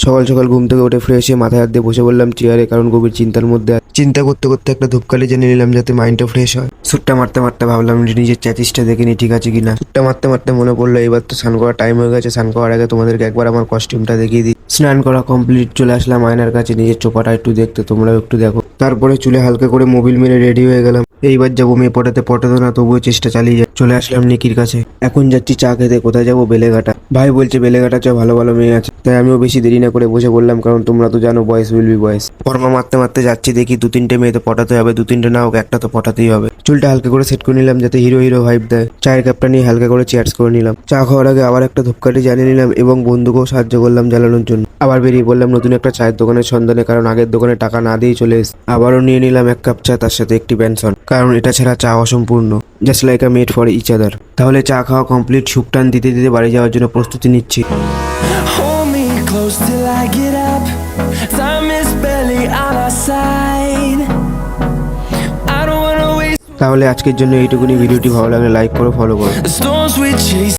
সকাল সকাল ঘুম থেকে উঠে ফ্রেশ হয়ে মাথায় হাত দিয়ে বসে বললাম চেয়ারে, কারণ গভীর চিন্তার মধ্যে চিন্তা করতে করতে একটা ধূপকাঠি জেনে নিলাম যাতে মাইন্ডটা ফ্রেশ হয়। সুট্টা মারতে মারতে ভাবলাম নিজের চ্যাচিসটা দেখিনি ঠিক আছে কিনা। সুট্টা মারতে মারতে মনে পড়লো এবার তো স্নান করার টাইম হয়ে গেছে, স্নান করার আগে তোমাদেরকে একবার আমার কস্টিউমটা দেখিয়ে দিই। স্নান করা কমপ্লিট, চলে আসলাম আয়নার কাছে নিজের চোপাটা একটু দেখতে, তোমরাও একটু দেখো। তারপরে চুলে হালকা করে মোবিল মেরে রেডি হয়ে গেলাম। এইবার যাবো মেয়ে পটাতো না, তবুও চেষ্টা চালিয়ে যায়। চলে আসলাম নিকির কাছে, এখন যাচ্ছি চা খেতে। কোথায় যাবো? বেলেঘাটা। ভাই বলছে বেলেঘাটা চ, ভালো ভালো মেয়ে আছে। তাই আমিও বেশি দেরি না করে বসে বললাম, কারণ তোমরা তো জানো বয়েস উইল বি বয়েস। ফর্মা মারতে মারতে যাচ্ছি, দেখি 2-3টে মেয়ে তো পটাতে হবে, 2-3টে না হোক একটা তো পটাতেই হবে। চুলটা হালকা করে সেট করে নিলাম যাতে হিরো হিরো ভাইব দেয়। চায়ের কাপটা নিয়ে হালকা করে চেয়ার্স করে নিলাম। চা খাওয়ার আগে আবার একটা ধূপকাঠি জ্বালিয়ে নিলাম এবং বন্ধুকেও সাহায্য করলাম জ্বালানোর জন্য। আবার বেরিয়ে পড়লাম নতুন একটা চায়ের দোকানের সন্ধানে, কারণ আগের দোকানে টাকা না দিয়েই চলে এসেছি। আবারও নিয়ে নিলাম 1 কাপ চা, তার সাথে একটি পেনশন, কারণ এটা ছাড়া চা অসম্পূর্ণ। Just like a made for each other. তাহলে চা খাওয়া কমপ্লিট, সুপ টান দিতে দিতে বাড়ি যাওয়ার জন্য প্রস্তুতি নিচ্ছি। Hold me close till I get up. Time is barely on our side. I don't wanna waste তাহলে আজকের জন্য এইটুকুনি। ভিডিওটি ভালো লাগলে লাইক করো, ফলো করো। the storms we chase.